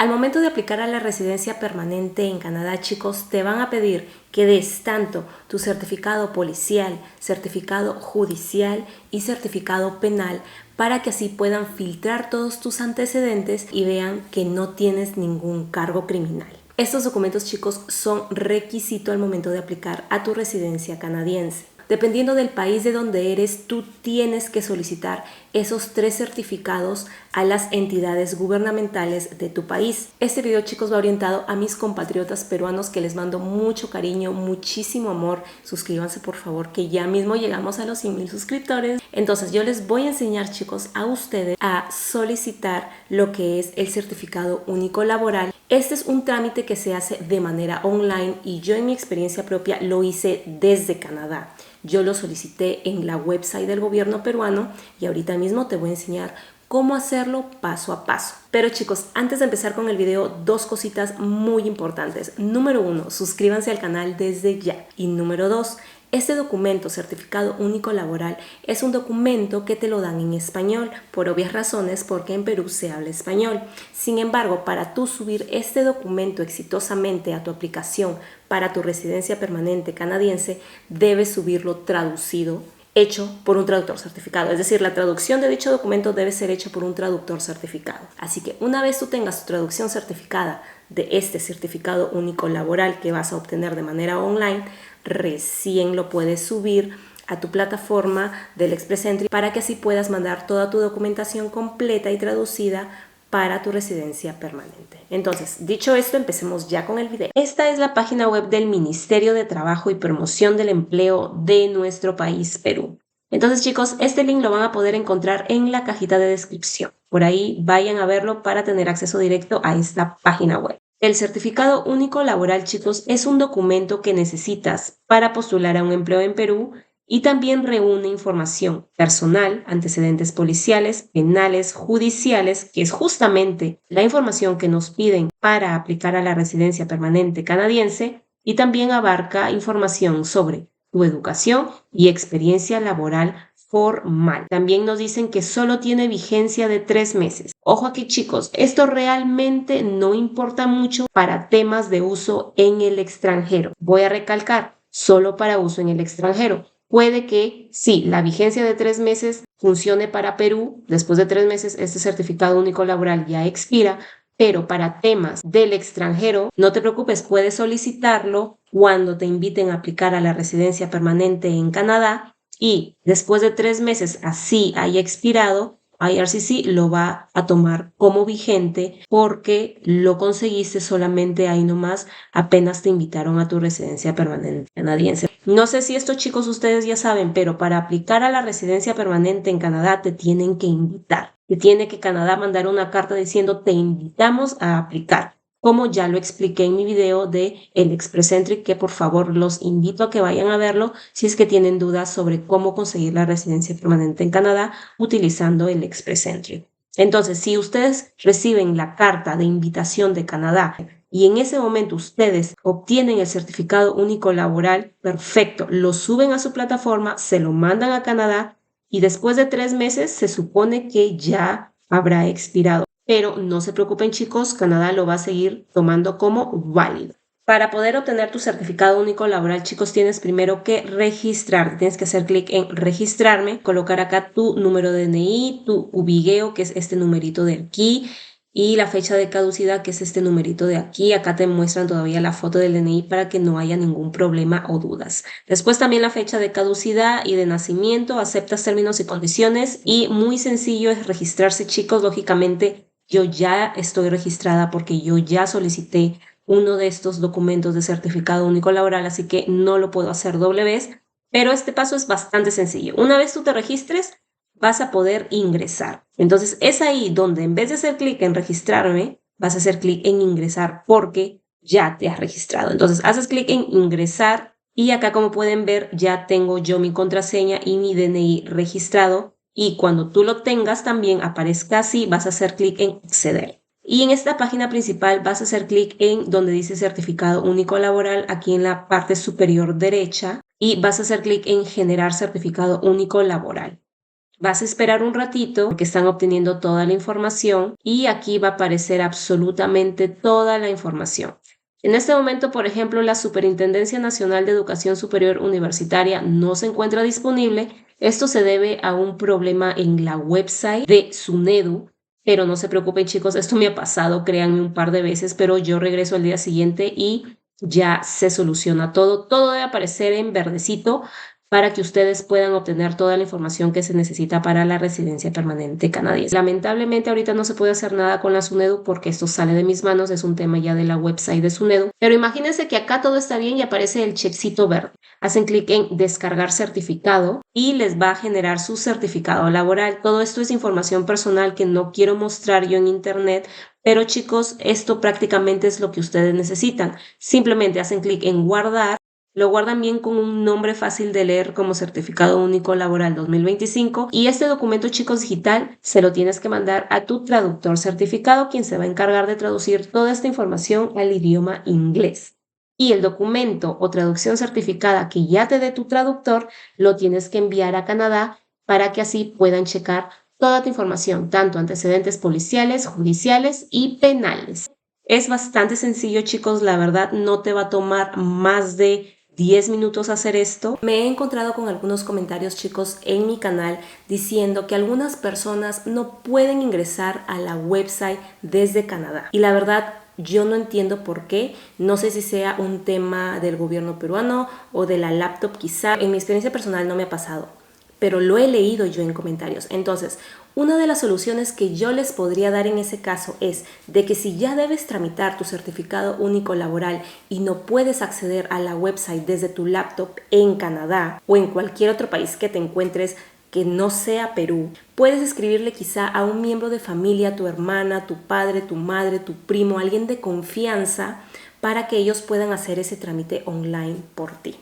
Al momento de aplicar a la residencia permanente en Canadá, chicos, te van a pedir que des tanto tu certificado policial, certificado judicial y certificado penal para que así puedan filtrar todos tus antecedentes y vean que no tienes ningún cargo criminal. Estos documentos, chicos, son requisito al momento de aplicar a tu residencia canadiense. Dependiendo del país de donde eres, tú tienes que solicitar esos 3 certificados a las entidades gubernamentales de tu país. Este video, chicos, va orientado a mis compatriotas peruanos que les mando mucho cariño, muchísimo amor. Suscríbanse, por favor, que ya mismo llegamos a los 100,000 suscriptores. Entonces yo les voy a enseñar, chicos, a ustedes a solicitar lo que es el certificado único laboral. Este es un trámite que se hace de manera online y yo en mi experiencia propia lo hice desde Canadá. Yo lo solicité en la website del gobierno peruano y ahorita mismo te voy a enseñar cómo hacerlo paso a paso. Pero chicos, antes de empezar con el video, 2 cositas muy importantes. Número 1, suscríbanse al canal desde ya. Y número 2, este documento, certificado único laboral, es un documento que te lo dan en español, por obvias razones, porque en Perú se habla español. Sin embargo, para tú subir este documento exitosamente a tu aplicación para tu residencia permanente canadiense, debes subirlo traducido, hecho por un traductor certificado. Es decir, la traducción de dicho documento debe ser hecha por un traductor certificado. Así que una vez tú tengas tu traducción certificada de este certificado único laboral que vas a obtener de manera online, recién lo puedes subir a tu plataforma del Express Entry para que así puedas mandar toda tu documentación completa y traducida para tu residencia permanente. Entonces, dicho esto, empecemos ya con el video. Esta es la página web del Ministerio de Trabajo y Promoción del Empleo de nuestro país, Perú. Entonces, chicos, este link lo van a poder encontrar en la cajita de descripción. Por ahí vayan a verlo para tener acceso directo a esta página web. El certificado único laboral, chicos, es un documento que necesitas para postular a un empleo en Perú y también reúne información personal, antecedentes policiales, penales, judiciales, que es justamente la información que nos piden para aplicar a la residencia permanente canadiense, y también abarca información sobre tu educación y experiencia laboral formal. También nos dicen que solo tiene vigencia de 3 meses. Ojo aquí, chicos, esto realmente no importa mucho para temas de uso en el extranjero. Voy a recalcar, solo para uso en el extranjero. Puede que sí, la vigencia de 3 meses funcione para Perú. Después de 3 meses, este certificado único laboral ya expira. Pero para temas del extranjero, no te preocupes, puedes solicitarlo cuando te inviten a aplicar a la residencia permanente en Canadá. Y después de 3 meses, así haya expirado, IRCC lo va a tomar como vigente porque lo conseguiste solamente ahí nomás, apenas te invitaron a tu residencia permanente canadiense. No sé si esto, chicos, ustedes ya saben, pero para aplicar a la residencia permanente en Canadá te tienen que invitar. Te tiene que Canadá mandar una carta diciendo te invitamos a aplicar, como ya lo expliqué en mi video de el Express Entry, que por favor los invito a que vayan a verlo si es que tienen dudas sobre cómo conseguir la residencia permanente en Canadá utilizando el Express Entry. Entonces, si ustedes reciben la carta de invitación de Canadá y en ese momento ustedes obtienen el certificado único laboral, perfecto, lo suben a su plataforma, se lo mandan a Canadá y después de 3 meses se supone que ya habrá expirado. Pero no se preocupen, chicos, Canadá lo va a seguir tomando como válido. Para poder obtener tu certificado único laboral, chicos, tienes primero que registrarte. Tienes que hacer clic en registrarme, colocar acá tu número de DNI, tu ubigueo, que es este numerito de aquí, y la fecha de caducidad, que es este numerito de aquí. Acá te muestran todavía la foto del DNI para que no haya ningún problema o dudas. Después también la fecha de caducidad y de nacimiento, aceptas términos y condiciones y muy sencillo es registrarse, chicos. Lógicamente yo ya estoy registrada porque yo ya solicité uno de estos documentos de certificado único laboral, así que no lo puedo hacer doble vez, pero este paso es bastante sencillo. Una vez tú te registres, vas a poder ingresar. Entonces es ahí donde en vez de hacer clic en registrarme, vas a hacer clic en ingresar porque ya te has registrado. Entonces haces clic en ingresar y acá, como pueden ver, ya tengo yo mi contraseña y mi DNI registrado, y cuando tú lo tengas también aparezca así, vas a hacer clic en acceder. Y en esta página principal vas a hacer clic en donde dice certificado único laboral, aquí en la parte superior derecha, y vas a hacer clic en generar certificado único laboral. Vas a esperar un ratito porque están obteniendo toda la información y aquí va a aparecer absolutamente toda la información. En este momento, por ejemplo, la Superintendencia Nacional de Educación Superior Universitaria no se encuentra disponible. Esto se debe a un problema en la website de SUNEDU, pero no se preocupen chicos, esto me ha pasado, créanme, un par de veces, pero yo regreso al día siguiente y ya se soluciona todo. Todo debe aparecer en verdecito para que ustedes puedan obtener toda la información que se necesita para la residencia permanente canadiense. Lamentablemente ahorita no se puede hacer nada con la SUNEDU porque esto sale de mis manos, es un tema ya de la website de SUNEDU, pero imagínense que acá todo está bien y aparece el checkcito verde. Hacen clic en descargar certificado y les va a generar su certificado laboral. Todo esto es información personal que no quiero mostrar yo en internet, pero chicos, esto prácticamente es lo que ustedes necesitan. Simplemente hacen clic en guardar. Lo guardan bien con un nombre fácil de leer como Certificado Único Laboral 2025 y este documento, chicos, digital se lo tienes que mandar a tu traductor certificado, quien se va a encargar de traducir toda esta información al idioma inglés. Y el documento o traducción certificada que ya te dé tu traductor lo tienes que enviar a Canadá para que así puedan checar toda tu información, tanto antecedentes policiales, judiciales y penales. Es bastante sencillo, chicos, la verdad no te va a tomar más de 10 minutos hacer esto. Me he encontrado con algunos comentarios, chicos, en mi canal diciendo que algunas personas no pueden ingresar a la website desde Canadá. Y la verdad, yo no entiendo por qué. No sé si sea un tema del gobierno peruano o de la laptop quizá. En mi experiencia personal no me ha pasado, pero lo he leído yo en comentarios. Entonces, una de las soluciones que yo les podría dar en ese caso es de que si ya debes tramitar tu certificado único laboral y no puedes acceder a la website desde tu laptop en Canadá o en cualquier otro país que te encuentres que no sea Perú, puedes escribirle quizá a un miembro de familia, tu hermana, tu padre, tu madre, tu primo, alguien de confianza, para que ellos puedan hacer ese trámite online por ti.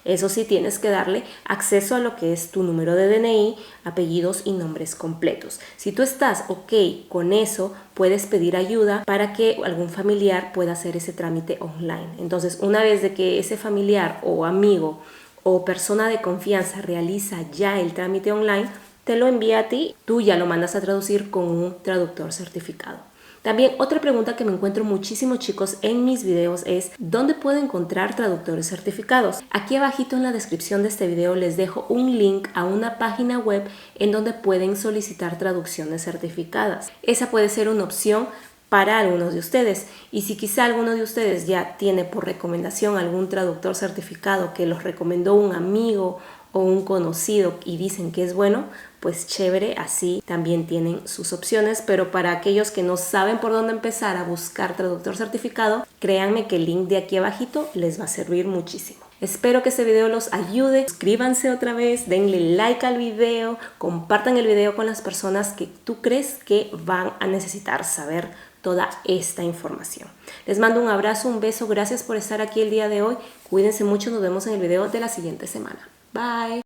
Eso sí, tienes que darle acceso a lo que es tu número de DNI, apellidos y nombres completos. Si tú estás ok con eso, puedes pedir ayuda para que algún familiar pueda hacer ese trámite online. Entonces, una vez de que ese familiar o amigo o persona de confianza realiza ya el trámite online, te lo envía a ti, tú ya lo mandas a traducir con un traductor certificado. También otra pregunta que me encuentro muchísimo, chicos, en mis videos es ¿dónde puedo encontrar traductores certificados? Aquí abajito en la descripción de este video les dejo un link a una página web en donde pueden solicitar traducciones certificadas. Esa puede ser una opción para algunos de ustedes, y si quizá alguno de ustedes ya tiene por recomendación algún traductor certificado que los recomendó un amigo o un conocido y dicen que es bueno, pues chévere, así también tienen sus opciones. Pero para aquellos que no saben por dónde empezar a buscar traductor certificado, créanme que el link de aquí abajito les va a servir muchísimo. Espero que este video los ayude. Suscríbanse otra vez, denle like al video, compartan el video con las personas que tú crees que van a necesitar saber toda esta información. Les mando un abrazo, un beso, gracias por estar aquí el día de hoy. Cuídense mucho, nos vemos en el video de la siguiente semana. Bye.